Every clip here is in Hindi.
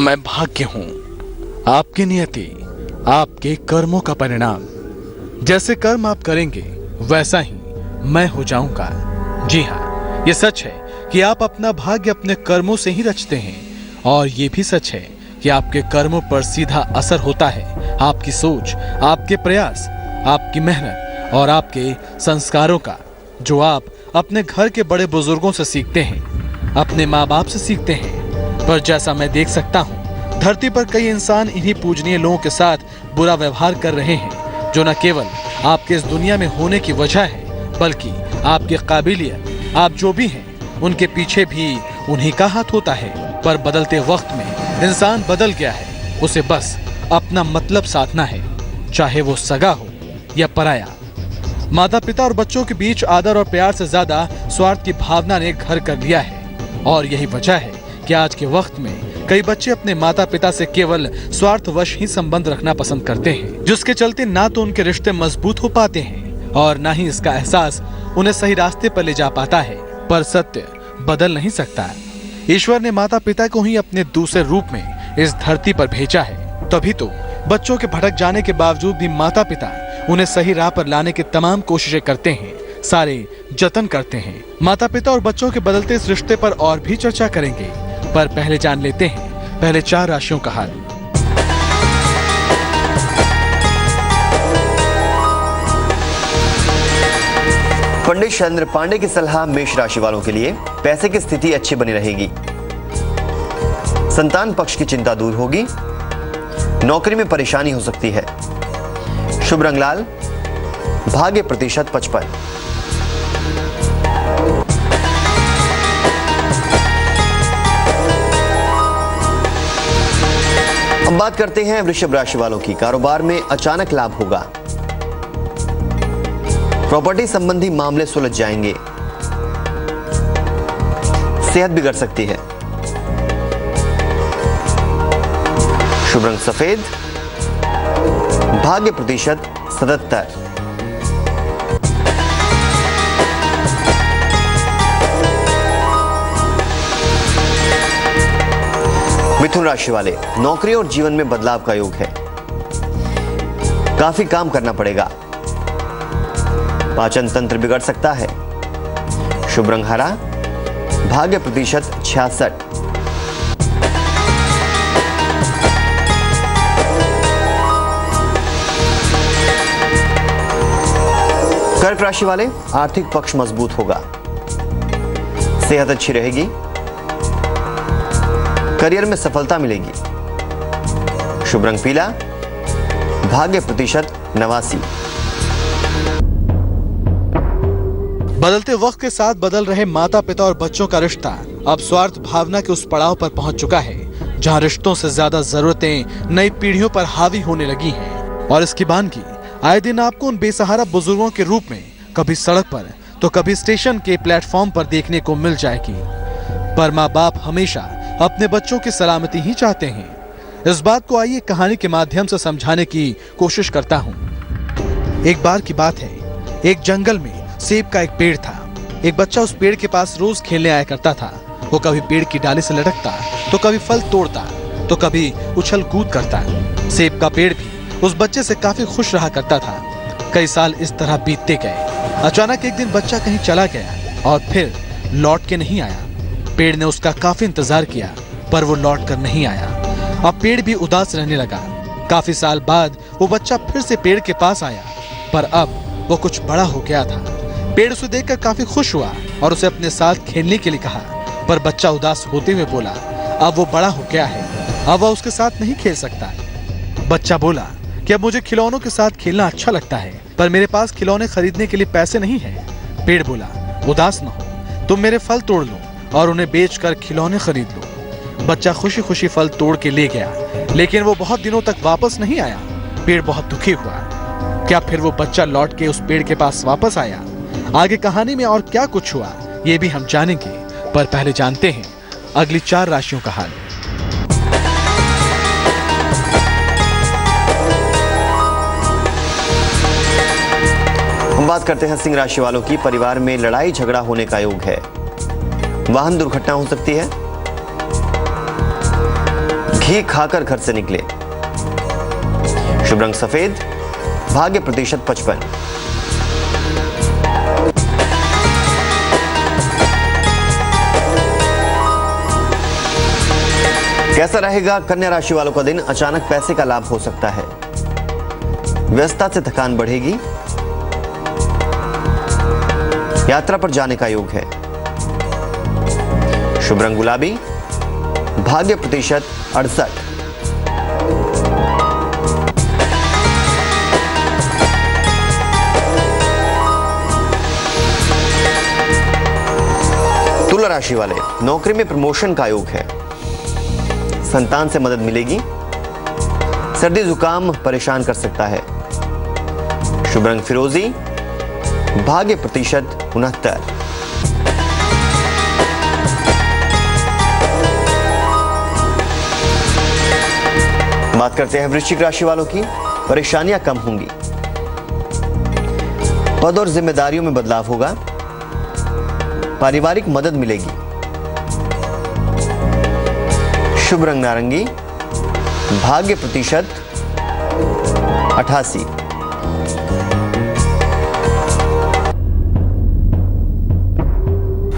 मैं भाग्य हूं, आपकी नियति आपके कर्मों का परिणाम। जैसे कर्म आप करेंगे वैसा ही मैं हो जाऊंगा। जी हाँ, ये सच है कि आप अपना भाग्य अपने कर्मों से ही रचते हैं, और ये भी सच है कि आपके कर्मों पर सीधा असर होता है आपकी सोच, आपके प्रयास, आपकी मेहनत और आपके संस्कारों का, जो आप अपने घर के बड़े बुजुर्गों से सीखते हैं, अपने माँ बाप से सीखते हैं। पर जैसा मैं देख सकता हूँ, धरती पर कई इंसान इन्हीं पूजनीय लोगों के साथ बुरा व्यवहार कर रहे हैं, जो न केवल आपके इस दुनिया में होने की वजह है, बल्कि आपकी काबिलियत, आप जो भी हैं, उनके पीछे भी उन्हीं का हाथ होता है। पर बदलते वक्त में इंसान बदल गया है, उसे बस अपना मतलब साधना है, चाहे वो सगा हो या पराया। माता पिता और बच्चों के बीच आदर और प्यार से ज्यादा स्वार्थ की भावना ने घर कर लिया है, और यही वजह है कि आज के वक्त में कई बच्चे अपने माता पिता से केवल स्वार्थवश ही संबंध रखना पसंद करते हैं, जिसके चलते ना तो उनके रिश्ते मजबूत हो पाते हैं और ना ही इसका एहसास उन्हें सही रास्ते पर ले जा पाता है। पर सत्य बदल नहीं सकता। ईश्वर ने माता पिता को ही अपने दूसरे रूप में इस धरती पर भेजा है, तभी तो बच्चों के भटक जाने के बावजूद भी माता पिता उन्हें सही राह पर लाने की तमाम कोशिशें करते हैं, सारे जतन करते हैं। माता पिता और बच्चों के बदलते इस रिश्ते पर और भी चर्चा करेंगे, पर पहले जान लेते हैं पहले 4 राशियों का हाल। पंडित शैलेंद्र पांडे की सलाह मेष राशि वालों के लिए। पैसे की स्थिति अच्छी बनी रहेगी, संतान पक्ष की चिंता दूर होगी, नौकरी में परेशानी हो सकती है। शुभ रंग लाल, भाग्य प्रतिशत 55। हम बात करते हैं वृषभ राशि वालों की। कारोबार में अचानक लाभ होगा, प्रॉपर्टी संबंधी मामले सुलझ जाएंगे, सेहत बिगड़ सकती है। शुभ रंग सफेद, भाग्य प्रतिशत 77। मिथुन राशि वाले, नौकरी और जीवन में बदलाव का योग है, काफी काम करना पड़ेगा, पाचन तंत्र बिगड़ सकता है। शुभ रंग हरा, भाग्य प्रतिशत 66। कर्क राशि वाले, आर्थिक पक्ष मजबूत होगा, सेहत अच्छी रहेगी, करियर में सफलता मिलेगी। शुभ रंग पीला, भाग्य प्रतिशत 89। बदलते वक्त के साथ बदल रहे माता पिता और बच्चों का रिश्ता अब स्वार्थ भावना के उस पड़ाव पर पहुंच चुका है, जहां रिश्तों से ज्यादा जरूरतें नई पीढ़ियों पर हावी होने लगी हैं। और इसकी बानगी आए दिन आपको उन बेसहारा बुजुर्गों के रूप में कभी सड़क पर तो कभी स्टेशन के प्लेटफॉर्म पर देखने को मिल जाएगी। पर माँ बाप हमेशा अपने बच्चों की सलामती ही चाहते हैं। इस बात को आइए कहानी के माध्यम से समझाने की कोशिश करता हूँ। एक बार की बात है, एक जंगल में सेब का एक पेड़ था। एक बच्चा उस पेड़ के पास रोज खेलने आया करता था। वो कभी पेड़ की डाली से लटकता, तो कभी फल तोड़ता, तो कभी उछल कूद करता। सेब का पेड़ भी उस बच्चे से काफी खुश रहा करता था। कई साल इस तरह बीतते गए। अचानक एक दिन बच्चा कहीं चला गया और फिर लौट के नहीं आया। पेड़ ने उसका काफी इंतजार किया, पर वो लौट कर नहीं आया। अब पेड़ भी उदास रहने लगा। काफी साल बाद वो बच्चा फिर से पेड़ के पास आया, पर अब वो कुछ बड़ा हो गया था। पेड़ उसे देखकर काफी खुश हुआ और उसे अपने साथ खेलने के लिए कहा, पर बच्चा उदास होते हुए बोला, अब वो बड़ा हो गया है, अब वह उसके साथ नहीं खेल सकता। बच्चा बोला कि अब मुझे खिलौनों के साथ खेलना अच्छा लगता है, पर मेरे पास खिलौने खरीदने के लिए पैसे नहीं है। पेड़ बोला, उदास न हो, तुम मेरे फल तोड़ लो और उन्हें बेचकर खिलौने खरीद लो। बच्चा खुशी खुशी फल तोड़ के ले गया, लेकिन वो बहुत दिनों तक वापस नहीं आया। पेड़ बहुत दुखी हुआ। क्या फिर वो बच्चा लौट के उस पेड़ के पास वापस आया? आगे कहानी में और क्या कुछ हुआ ये भी हम जानेंगे, पर पहले जानते हैं अगली 4 राशियों का हाल। हम बात करते हैं सिंह राशि वालों की। परिवार में लड़ाई झगड़ा होने का योग है, वाहन दुर्घटना हो सकती है, घी खाकर घर से निकले। शुभ रंग सफेद, भाग्य प्रतिशत 55। कैसा रहेगा कन्या राशि वालों का दिन? अचानक पैसे का लाभ हो सकता है, व्यस्तता से थकान बढ़ेगी, यात्रा पर जाने का योग है। शुभ रंग गुलाबी, भाग्य प्रतिशत 68। तुला राशि वाले, नौकरी में प्रमोशन का योग है, संतान से मदद मिलेगी, सर्दी जुकाम परेशान कर सकता है। शुभ रंग फिरोजी, भाग्य प्रतिशत 69। बात करते हैं वृश्चिक राशि वालों की। परेशानियां कम होंगी, पद और जिम्मेदारियों में बदलाव होगा, पारिवारिक मदद मिलेगी। शुभ रंग नारंगी, भाग्य प्रतिशत 88।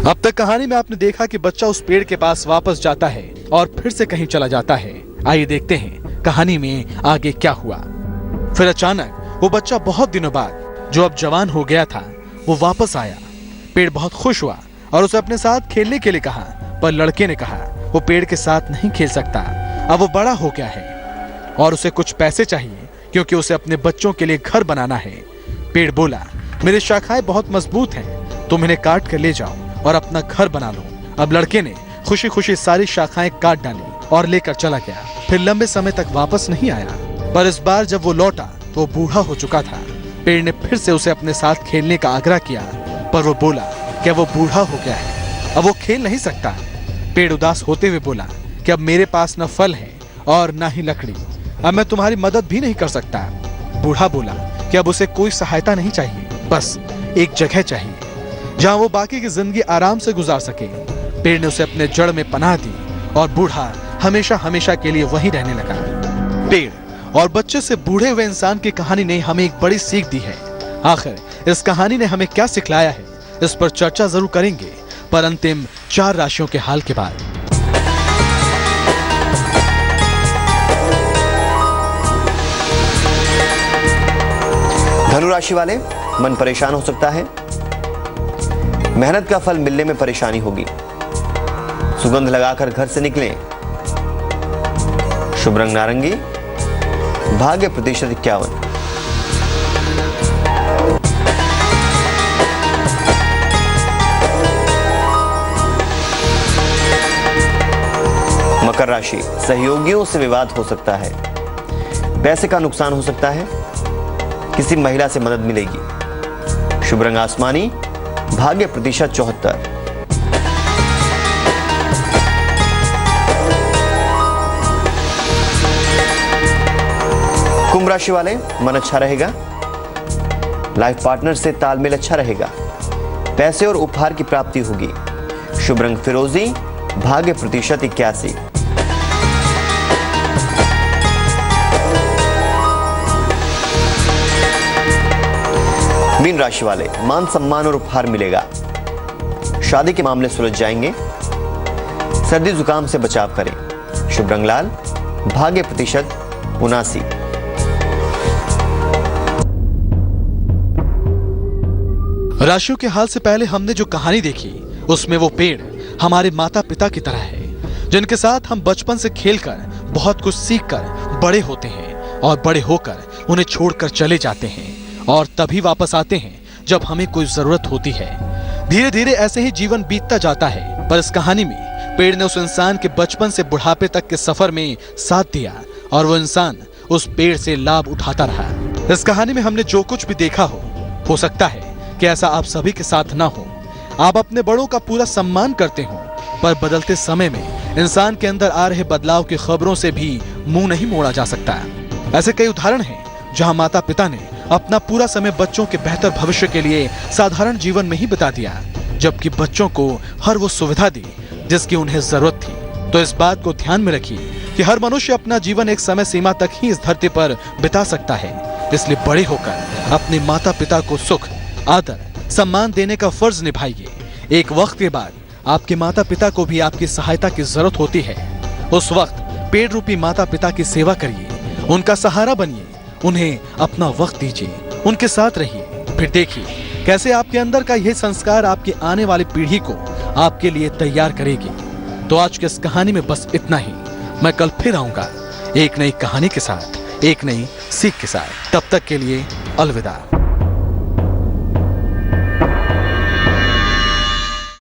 अब तक कहानी में आपने देखा कि बच्चा उस पेड़ के पास वापस जाता है और फिर से कहीं चला जाता है। आइए देखते हैं कहानी में आगे क्या हुआ। फिर अचानक वो बच्चा बहुत दिनों बाद, जो अब जवान हो गया था, वो वापस आया। पेड़ बहुत खुश हुआ और उसे अपने साथ खेलने के लिए कहा, पर लड़के ने कहा वो पेड़ के साथ नहीं खेल सकता, अब वो बड़ा हो गया है और उसे कुछ पैसे चाहिए क्योंकि उसे अपने बच्चों के लिए घर बनाना है। पेड़ बोला, मेरी शाखाएं बहुत मजबूत हैं, तुम इन्हें काट कर ले जाओ और अपना घर बना लो। अब लड़के ने खुशी खुशी सारी शाखाएं काट डाली और लेकर चला गया। फिर लंबे समय तक वापस नहीं आया, पर इस बार जब वो लौटा तो वो बूढ़ा हो चुका था। पेड़ ने फिर से उसे अपने साथ खेलने का आग्रह किया, पर वो बोला कि वो बूढ़ा हो गया है, अब वो खेल नहीं सकता। पेड़ उदास होते हुए बोला कि अब मेरे पास न फल है और न ही लकड़ी, अब मैं तुम्हारी मदद भी नहीं कर सकता। बूढ़ा बोला कि अब उसे कोई सहायता नहीं चाहिए, बस एक जगह चाहिए जहां वो बाकी की जिंदगी आराम से गुजार सके। पेड़ ने उसे अपने जड़ में पनाह दी और बूढ़ा हमेशा हमेशा के लिए वहीं रहने लगा। पेड़ और बच्चे से बूढ़े हुए इंसान की कहानी ने हमें एक बड़ी सीख दी है। आखिर इस कहानी ने हमें क्या सिखलाया है, इस पर चर्चा जरूर करेंगे, पर अंतिम 4 राशियों के हाल के बाद। धनु राशि वाले, मन परेशान हो सकता है, मेहनत का फल मिलने में परेशानी होगी। सुगंध लगाकर घर से निकलें। शुभ रंग नारंगी, भाग्य प्रतिशत 51। मकर राशि, सहयोगियों से विवाद हो सकता है, पैसे का नुकसान हो सकता है, किसी महिला से मदद मिलेगी। शुभ रंग आसमानी, भाग्य प्रतिशत 74। कुंभ राशि वाले, मन अच्छा रहेगा, लाइफ पार्टनर से तालमेल अच्छा रहेगा, पैसे और उपहार की प्राप्ति होगी। शुभ रंग फिरोजी, भाग्य प्रतिशत 81। मीन राशि वाले, मान सम्मान और उपहार मिलेगा, शादी के मामले सुलझ जाएंगे, सर्दी जुकाम से बचाव करें। शुभ रंग लाल, भाग्य प्रतिशत 79। राशियों के हाल से पहले हमने जो कहानी देखी, उसमें वो पेड़ हमारे माता पिता की तरह है, जिनके साथ हम बचपन से खेलकर बहुत कुछ सीखकर बड़े होते हैं और बड़े होकर उन्हें छोड़कर चले जाते हैं और तभी वापस आते हैं जब हमें कोई जरूरत होती है। धीरे धीरे ऐसे ही जीवन बीतता जाता है, पर इस कहानी में पेड़ ने उस इंसान के बचपन से बुढ़ापे तक के सफर में साथ दिया और वो इंसान उस पेड़ से लाभ उठाता रहा। इस कहानी में हमने जो कुछ भी देखा हो सकता है कि ऐसा आप सभी के साथ ना हो। आप अपने बड़ों का पूरा सम्मान करते हो, पर बदलते समय में इंसान के अंदर आ रहे बदलाव की खबरों से भी मुंह नहीं मोड़ा जा सकता। ऐसे कई उदाहरण हैं जहां माता पिता ने अपना पूरा समय बच्चों के बेहतर भविष्य के लिए साधारण जीवन में ही बिता दिया, जबकि बच्चों को हर वो सुविधा दी जिसकी उन्हें जरूरत थी। तो इस बात को ध्यान में रखिए कि हर मनुष्य अपना जीवन एक समय सीमा तक ही इस धरती पर बिता सकता है। इसलिए बड़े होकर अपने माता पिता को सुख, आदर, सम्मान देने का फर्ज निभाइए। एक वक्त के बाद आपके माता पिता को भी आपकी सहायता की जरूरत होती है। उस वक्त पेड़ रूपी माता पिता की सेवा करिए, उनका सहारा बनिए, उन्हें अपना वक्त दीजिए, उनके साथ रहिए। फिर देखिए कैसे आपके अंदर का यह संस्कार आपकी आने वाली पीढ़ी को आपके लिए तैयार करेगी। तो आज की इस कहानी में बस इतना ही। मैं कल फिर आऊंगा एक नई कहानी के साथ, एक नई सीख के साथ। तब तक के लिए अलविदा।